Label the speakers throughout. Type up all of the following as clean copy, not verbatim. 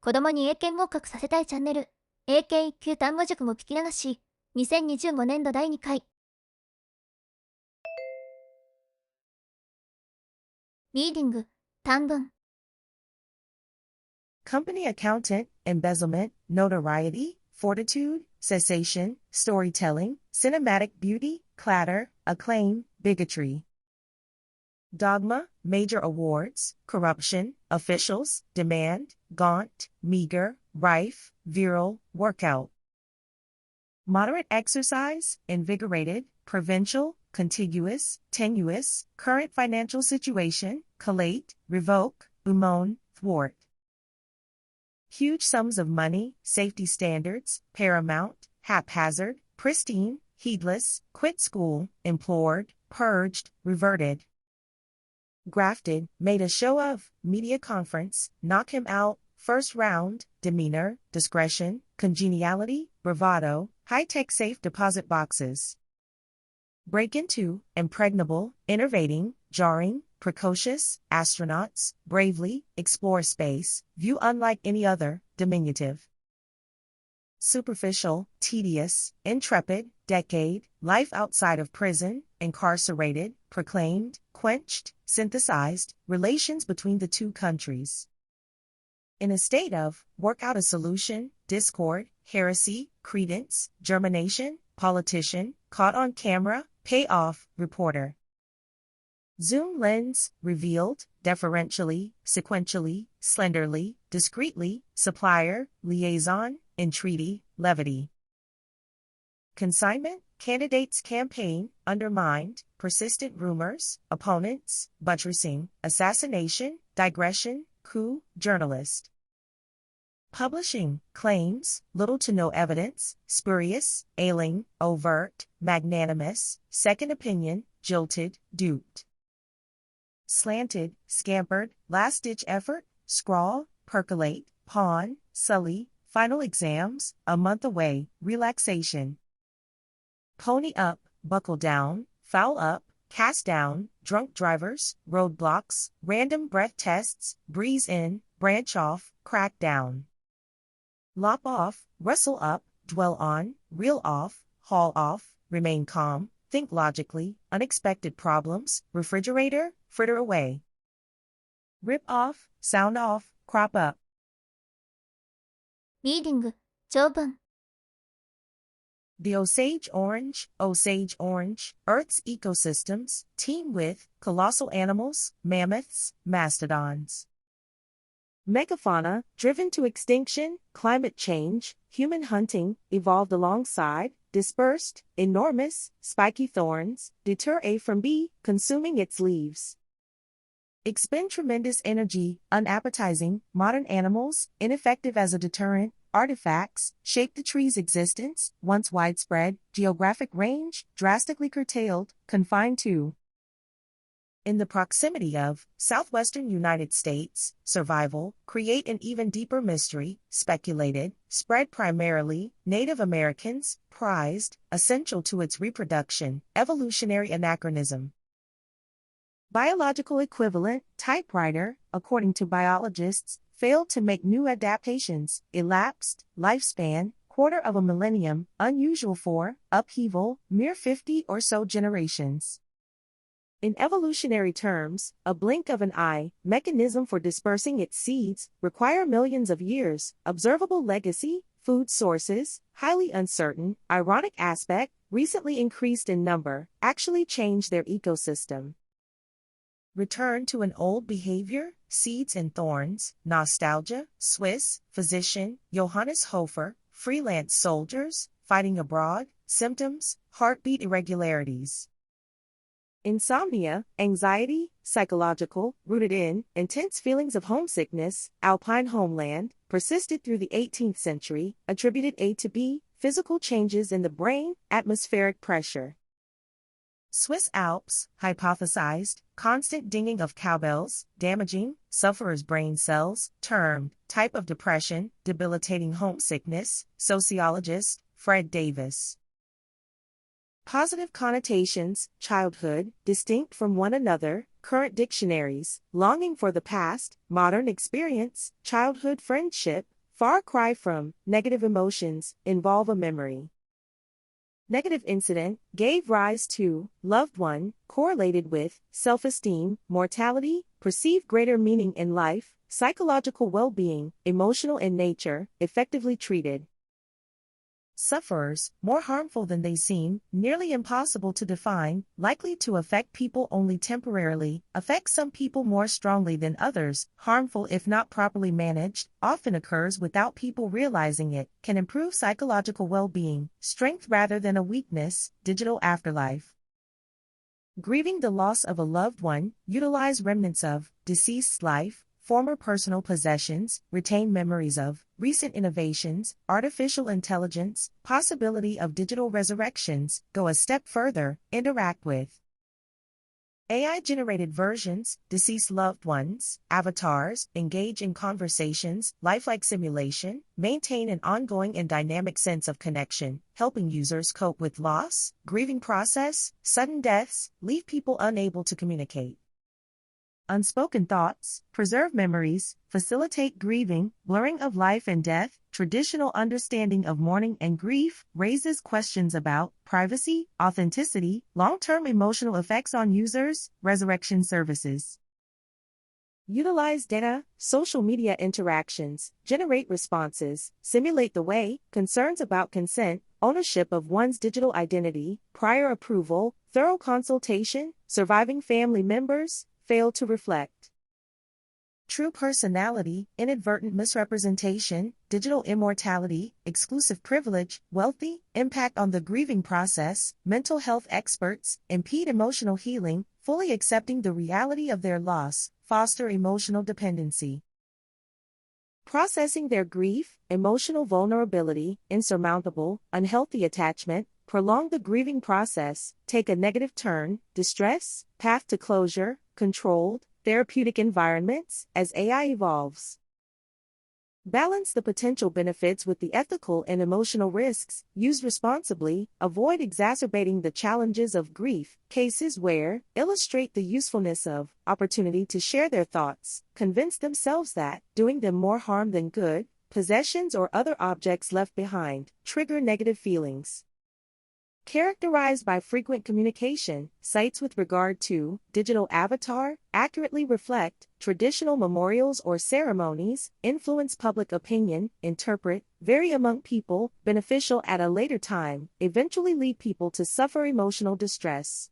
Speaker 1: 子供に英検合格させたいチャンネル、英検1級単語塾も聞き流し、2025年度第2回。リーディング、短文。
Speaker 2: Company accountant, embezzlement, notoriety, fortitude, cessation, storytelling, cinematic beauty, clatter, acclaim, bigotry. Dogma, major awards, corruption, officials, demand, gaunt, meager, rife, virile, workout. Moderate exercise, invigorated, provincial, contiguous, tenuous, current financial situation, collate, revoke, bemoan, thwart. Huge sums of money, safety standards, paramount, haphazard, pristine, heedless, quit school, implored, purged, reverted. Grafted, made a show of, media conference, knock him out, first round, demeanor, discretion, congeniality, bravado, high-tech safe deposit boxes. Break into, impregnable, innervating, jarring, precocious, astronauts, bravely, explore space, view unlike any other, diminutive. Superficial, tedious, intrepid, decade, life outside of prison, incarcerated, proclaimed, quenched, synthesized, relations between the two countries. In a state of, work out a solution, discord, heresy, credence, germination, politician, caught on camera, pay off, reporter. Zoom lens, revealed, deferentially, sequentially, slenderly, discreetly, supplier, liaison, entreaty, levity. Consignment, candidates campaign, undermined, persistent rumors, opponents, buttressing, assassination, digression, coup, journalist. Publishing, claims, little to no evidence, spurious, ailing, overt, magnanimous, second opinion, jilted, duped. Slanted, scampered, last-ditch effort, scrawl, percolate, pawn, sully, final exams, a month away, relaxation. Pony up, buckle down, foul up, cast down, drunk drivers, roadblocks, random breath tests, breeze in, branch off, crack down. Lop off, rustle up, dwell on, reel off, haul off, remain calm, think logically, unexpected problems, refrigerator, fritter away. Rip off, sound off, crop up.
Speaker 1: リーディング、長文。
Speaker 2: The Osage Orange, Earth's ecosystems, teem with colossal animals, mammoths, mastodons. Megafauna, driven to extinction, climate change, human hunting, evolved alongside, dispersed, enormous, spiky thorns, deter A from B, consuming its leaves. Expend tremendous energy, unappetizing, modern animals, ineffective as a deterrent, artifacts, shape the tree's existence, once widespread, geographic range, drastically curtailed, confined to. In the proximity of, southwestern United States, survival, create an even deeper mystery, speculated, spread primarily, Native Americans, prized, essential to its reproduction, evolutionary anachronism. Biological equivalent, typewriter, according to biologists, failed to make new adaptations, elapsed, lifespan, quarter of a millennium, unusual for, upheaval, mere 50 or so generations. In evolutionary terms, a blink of an eye, mechanism for dispersing its seeds, require millions of years, observable legacy, food sources, highly uncertain, ironic aspect, recently increased in number, actually change their ecosystem. Return to an old behavior, seeds and thorns, nostalgia, Swiss, physician, Johannes Hofer, freelance soldiers, fighting abroad, symptoms, heartbeat irregularities. Insomnia, anxiety, psychological, rooted in, intense feelings of homesickness, alpine homeland, persisted through the 18th century, attributed A to B, physical changes in the brain, atmospheric pressure. Swiss Alps, hypothesized, constant dinging of cowbells, damaging, sufferer's brain cells, termed, type of depression, debilitating homesickness, sociologist, Fred Davis. Positive connotations, childhood, distinct from one another, current dictionaries, longing for the past, modern experience, childhood friendship, far cry from negative emotions, involve a memory. Negative incident gave rise to loved one, correlated with self-esteem, mortality, perceived greater meaning in life, psychological well-being, emotional in nature, effectively treated. Sufferers, more harmful than they seem, nearly impossible to define, likely to affect people only temporarily, affect some people more strongly than others, harmful if not properly managed, often occurs without people realizing it, can improve psychological well-being, strength rather than a weakness, digital afterlife. Grieving the loss of a loved one, utilize remnants of deceased's life, former personal possessions, retain memories of, recent innovations, artificial intelligence, possibility of digital resurrections, go a step further, interact with AI-generated versions, deceased loved ones, avatars, engage in conversations, lifelike simulation, maintain an ongoing and dynamic sense of connection, helping users cope with loss, grieving process, sudden deaths, leave people unable to communicate. Unspoken thoughts, preserve memories, facilitate grieving, blurring of life and death, traditional understanding of mourning and grief, raises questions about privacy, authenticity, long-term emotional effects on users, resurrection services. Utilize data, social media interactions, generate responses, simulate the way, concerns about consent, ownership of one's digital identity, prior approval, thorough consultation, surviving family members, fail to reflect. True personality, inadvertent misrepresentation, digital immortality, exclusive privilege, wealthy, impact on the grieving process, mental health experts, impede emotional healing, fully accepting the reality of their loss, foster emotional dependency. Processing their grief, emotional vulnerability, insurmountable, unhealthy attachment, prolong the grieving process, take a negative turn, distress, path to closure, controlled, therapeutic environments, as AI evolves. Balance the potential benefits with the ethical and emotional risks, use responsibly, avoid exacerbating the challenges of grief, cases where, illustrate the usefulness of, opportunity to share their thoughts, convince themselves that, doing them more harm than good, possessions or other objects left behind, trigger negative feelings. Characterized by frequent communication, sites with regard to digital avatar accurately reflect traditional memorials or ceremonies, influence public opinion, interpret, vary among people, beneficial at a later time, eventually lead people to suffer emotional distress.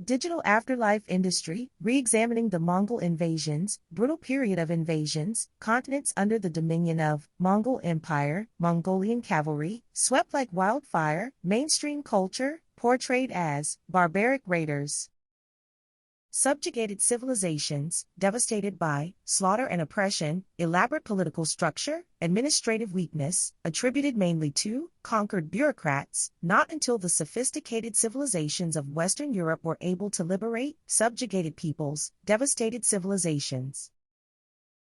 Speaker 2: Digital afterlife industry, re-examining the Mongol invasions, brutal period of invasions, continents under the dominion of Mongol Empire, Mongolian cavalry, swept like wildfire, mainstream culture, portrayed as barbaric raiders. Subjugated civilizations, devastated by slaughter and oppression, elaborate political structure, administrative weakness, attributed mainly to conquered bureaucrats, not until the sophisticated civilizations of Western Europe were able to liberate subjugated peoples, devastated civilizations.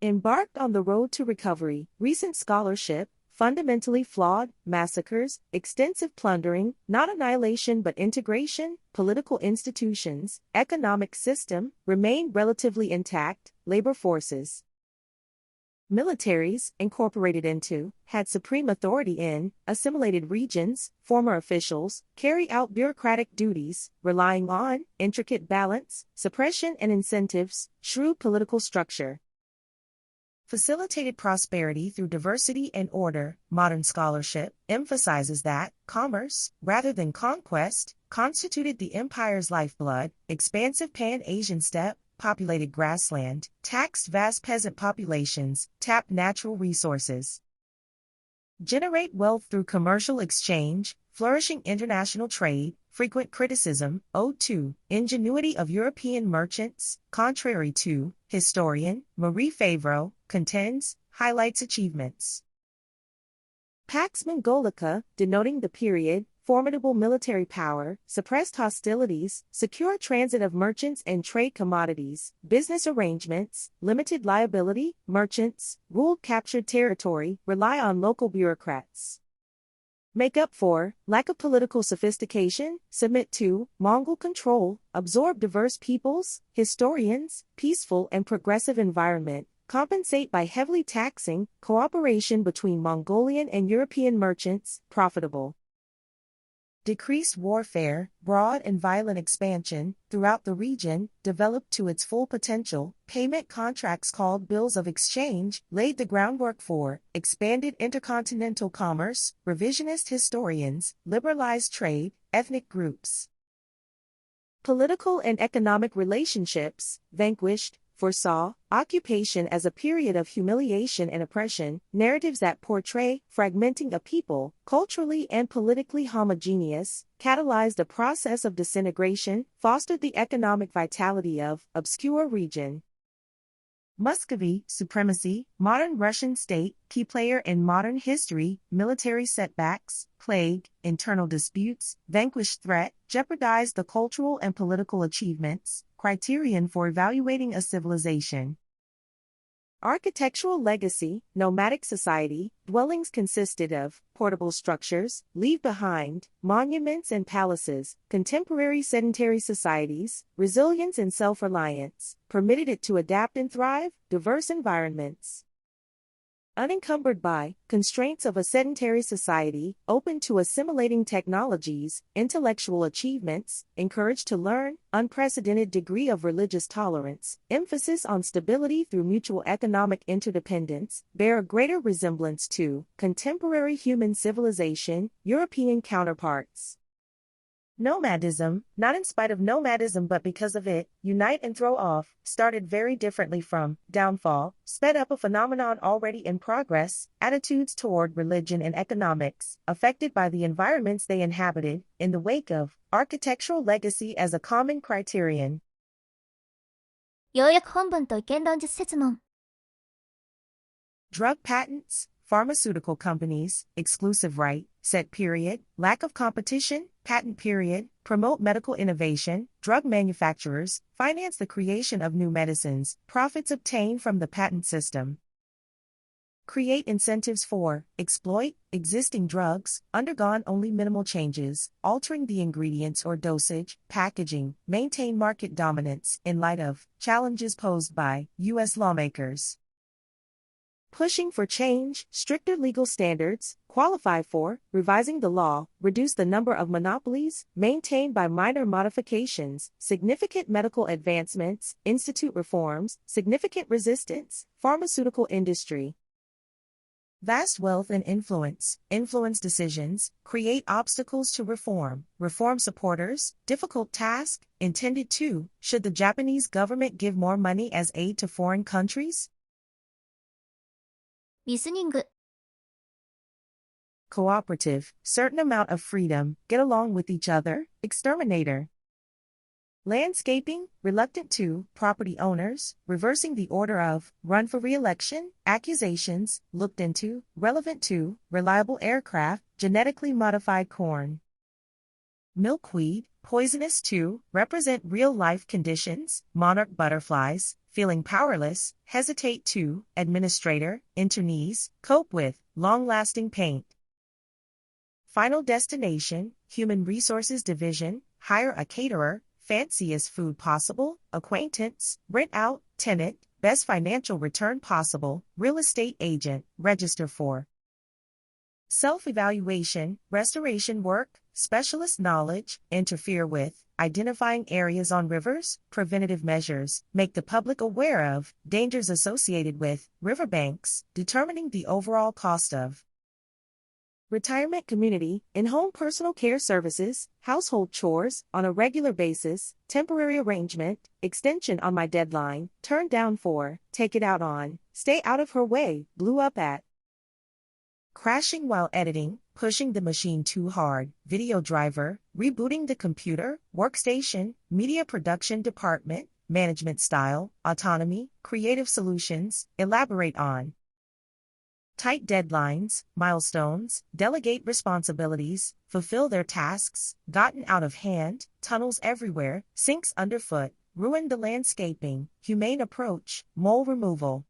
Speaker 2: Embarked on the road to recovery, recent scholarship, fundamentally flawed, massacres, extensive plundering, not annihilation but integration, political institutions, economic system, remain relatively intact, labor forces. Militaries, incorporated into, had supreme authority in, assimilated regions, former officials, carry out bureaucratic duties, relying on, intricate balance, suppression and incentives, shrewd political structure. Facilitated prosperity through diversity and order. Modern scholarship emphasizes that commerce, rather than conquest, constituted the empire's lifeblood, expansive pan-Asian steppe, populated grassland, taxed vast peasant populations, tapped natural resources. Generate wealth through commercial exchange, flourishing international trade, frequent criticism, owed to ingenuity of European merchants, contrary to, historian, Marie Favreau, contends, highlights achievements. Pax Mongolica, denoting the period, formidable military power, suppressed hostilities, secure transit of merchants and trade commodities, business arrangements, limited liability, merchants, ruled captured territory, rely on local bureaucrats. Make up for lack of political sophistication, submit to Mongol control, absorb diverse peoples, historians, peaceful and progressive environment, compensate by heavily taxing cooperation between Mongolian and European merchants, profitable. Decreased warfare, broad and violent expansion throughout the region, developed to its full potential. Payment contracts called bills of exchange laid the groundwork for expanded intercontinental commerce. Revisionist historians liberalized trade, ethnic groups. Political and economic relationships vanquished, foresaw, occupation as a period of humiliation and oppression, narratives that portray fragmenting a people, culturally and politically homogeneous, catalyzed a process of disintegration, fostered the economic vitality of obscure region. Muscovy, supremacy, modern Russian state, key player in modern history, military setbacks, plague, internal disputes, vanquished threat, jeopardized the cultural and political achievements, criterion for evaluating a civilization. Architectural legacy, nomadic society, dwellings consisted of portable structures, leave behind, monuments and palaces. Contemporary sedentary societies, resilience and self-reliance, permitted it to adapt and thrive, diverse environments. Unencumbered by constraints of a sedentary society, open to assimilating technologies, intellectual achievements, encouraged to learn, unprecedented degree of religious tolerance, emphasis on stability through mutual economic interdependence, bear a greater resemblance to contemporary human civilization, European counterparts. Nomadism, not in spite of nomadism but because of it, unite and throw off, started very differently from downfall, sped up a phenomenon already in progress, attitudes toward religion and economics, affected by the environments they inhabited, in the wake of architectural legacy as a common criterion.
Speaker 1: 要約本文と意見論述説問。
Speaker 2: Drug patents, pharmaceutical companies, exclusive right, set period, lack of competition, patent period, promote medical innovation, drug manufacturers, finance the creation of new medicines, profits obtained from the patent system. Create incentives for, exploit, existing drugs, undergone only minimal changes, altering the ingredients or dosage, packaging, maintain market dominance in light of challenges posed by U.S. lawmakers. Pushing for change, stricter legal standards, qualify for, revising the law, reduce the number of monopolies, maintained by minor modifications, significant medical advancements, institute reforms, significant resistance, pharmaceutical industry. Vast wealth and influence decisions, create obstacles to reform, reform supporters, difficult task, intended to, should the Japanese government give more money as aid to foreign countries?
Speaker 1: リスニング。
Speaker 2: Cooperative, certain amount of freedom, get along with each other, exterminator. Landscaping, reluctant to, property owners, reversing the order of, run for re-election, accusations, looked into, relevant to, reliable aircraft, genetically modified corn. Milkweed, poisonous to, represent real-life conditions, monarch butterflies, feeling powerless, hesitate to, administrator, internees, cope with, long-lasting paint. Final destination, human resources division, hire a caterer, fanciest food possible, acquaintance, rent out, tenant, best financial return possible, real estate agent, register for. Self-evaluation, restoration work, specialist knowledge, interfere with, identifying areas on rivers, preventative measures, make the public aware of, dangers associated with, riverbanks, determining the overall cost of. Retirement community, in-home personal care services, household chores, on a regular basis, temporary arrangement, extension on my deadline, turned down for, take it out on, stay out of her way, blew up at. Crashing while editing, pushing the machine too hard, video driver, rebooting the computer, workstation, media production department, management style, autonomy, creative solutions, elaborate on. Tight deadlines, milestones, delegate responsibilities, fulfill their tasks, gotten out of hand, tunnels everywhere, sinks underfoot, ruined the landscaping, humane approach, mole removal.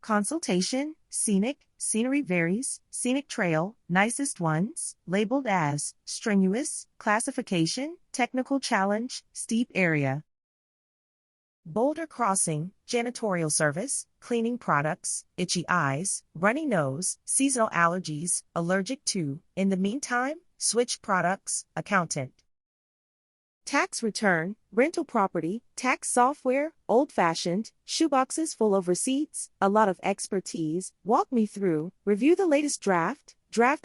Speaker 2: Consultation, scenic, scenery varies, scenic trail, nicest ones, labeled as, strenuous, classification, technical challenge, steep area. boulder crossing, janitorial service, cleaning products, itchy eyes, runny nose, seasonal allergies, allergic to, in the meantime, switched products, accountant. Tax return, rental property, tax software, old-fashioned, shoeboxes full of receipts, a lot of expertise, walk me through, review the latest draft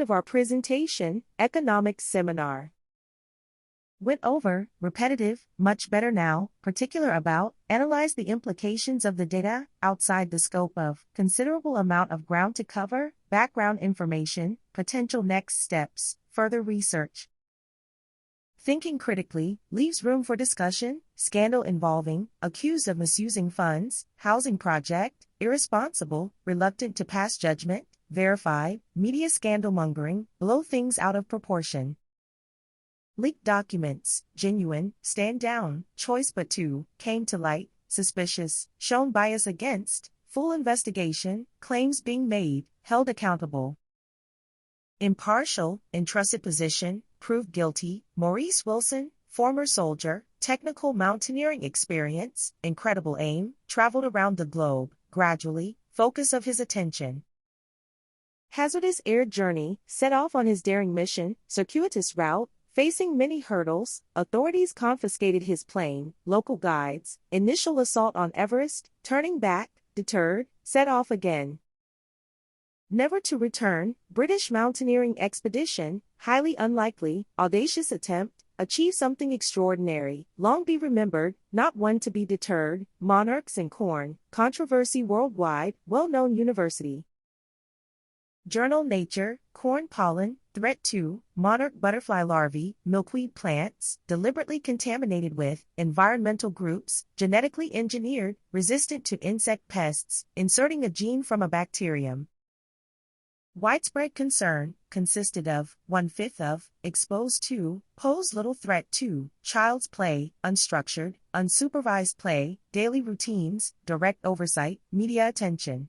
Speaker 2: of our presentation, economics seminar. Went over, repetitive, much better now, particular about, analyze the implications of the data, outside the scope of, considerable amount of ground to cover, background information, potential next steps, further research. Thinking critically, leaves room for discussion, scandal involving, accused of misusing funds, housing project, irresponsible, reluctant to pass judgment, verified, media scandal mongering, blow things out of proportion. Leaked documents, genuine, stand down, choice but two, came to light, suspicious, shown bias against, full investigation, claims being made, held accountable. Impartial, entrusted position, proved guilty, Maurice Wilson, former soldier, technical mountaineering experience, incredible aim, traveled around the globe, gradually, focus of his attention. Hazardous air journey, set off on his daring mission, circuitous route, facing many hurdles, authorities confiscated his plane, local guides, initial assault on Everest, turning back, deterred, set off again. Never to return, British mountaineering expedition, highly unlikely, audacious attempt, achieve something extraordinary, long be remembered, not one to be deterred, monarchs and corn, controversy worldwide, well-known university. Journal Nature, corn pollen, threat to, monarch butterfly larvae, milkweed plants, deliberately contaminated with, environmental groups, genetically engineered, resistant to insect pests, inserting a gene from a bacterium. Widespread concern, consisted of, 1/5 of, exposed to, pose little threat to, child's play, unstructured, unsupervised play, daily routines, direct oversight, media attention.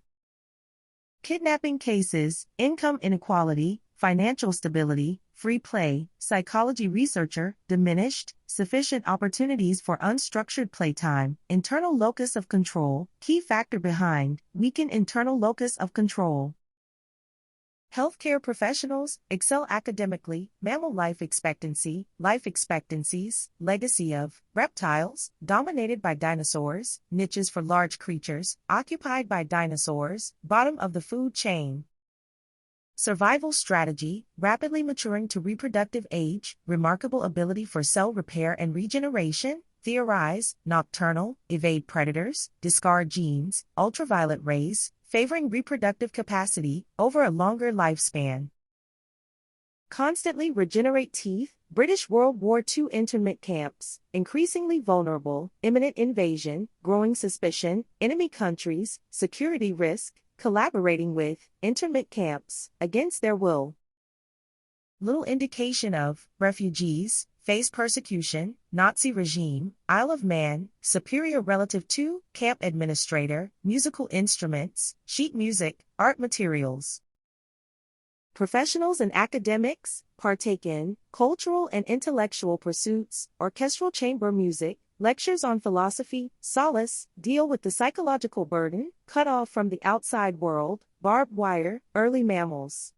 Speaker 2: Kidnapping cases, income inequality, financial stability, free play, psychology researcher, diminished, sufficient opportunities for unstructured playtime, internal locus of control, key factor behind, weaken internal locus of control. Healthcare professionals, excel academically, mammal life expectancies, legacy of, reptiles, dominated by dinosaurs, niches for large creatures, occupied by dinosaurs, bottom of the food chain. Survival strategy, rapidly maturing to reproductive age, remarkable ability for cell repair and regeneration, theorize, nocturnal, evade predators, discard genes, ultraviolet rays, favoring reproductive capacity over a longer lifespan. Constantly regenerate teeth, British World War II internment camps, increasingly vulnerable, imminent invasion, growing suspicion, enemy countries, security risk, collaborating with, internment camps, against their will. Little indication of, refugees, face persecution, Nazi regime, Isle of Man, superior relative to, camp administrator, musical instruments, sheet music, art materials. Professionals and academics, partake in, cultural and intellectual pursuits, orchestral chamber music, lectures on philosophy, solace, deal with the psychological burden, cut off from the outside world, barbed wire, early mammals.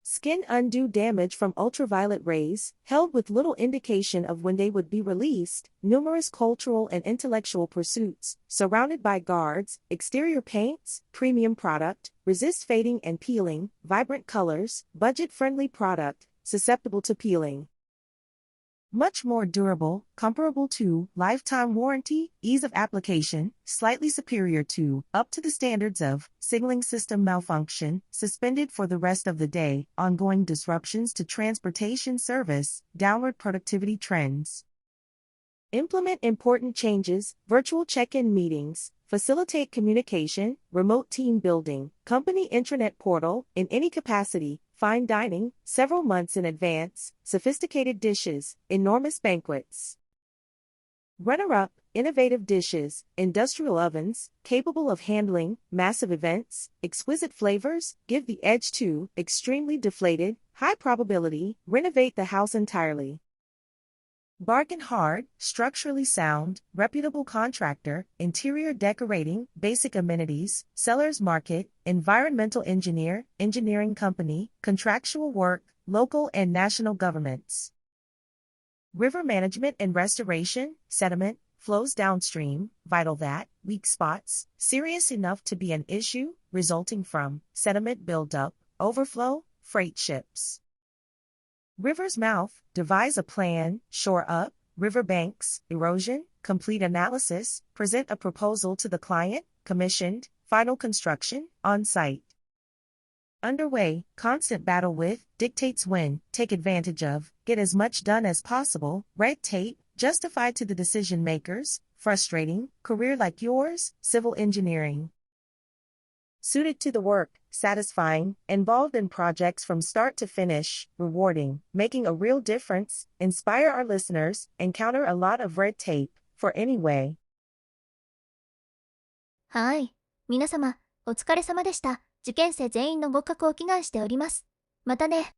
Speaker 2: Skin undue damage from ultraviolet rays, held with little indication of when they would be released, numerous cultural and intellectual pursuits, surrounded by guards, exterior paints, premium product, resist fading and peeling, vibrant colors, budget-friendly product, susceptible to peeling. Much more durable, comparable to, lifetime warranty, ease of application, slightly superior to, up to the standards of, signaling system malfunction, suspended for the rest of the day, ongoing disruptions to transportation service, downward productivity trends. Implement important changes, virtual check-in meetings, facilitate communication, remote team building, company intranet portal, in any capacity, fine dining, several months in advance, sophisticated dishes, enormous banquets. Runner-up, innovative dishes, industrial ovens, capable of handling massive events, exquisite flavors, give the edge to, extremely deflated, high probability, renovate the house entirely. Bargain hard, structurally sound, reputable contractor, interior decorating, basic amenities, seller's market, environmental engineer, engineering company, contractual work, local and national governments. River management and restoration, sediment, flows downstream, vital that, weak spots, serious enough to be an issue, resulting from, sediment buildup, overflow, freight ships. River's mouth, devise a plan, shore up, riverbanks, erosion, complete analysis, present a proposal to the client, commissioned, final construction, on-site. Underway, constant battle with, dictates when, take advantage of, get as much done as possible, red tape, justified to the decision makers, frustrating, career like yours, civil engineering. Suited to the work, satisfying, involved in projects from start to finish, rewarding, making a real difference, inspire our listeners, encounter a lot of red tape, for anyway.
Speaker 1: はい。皆様、お疲れ様でした。受験生全員の合格を祈願しております。またね。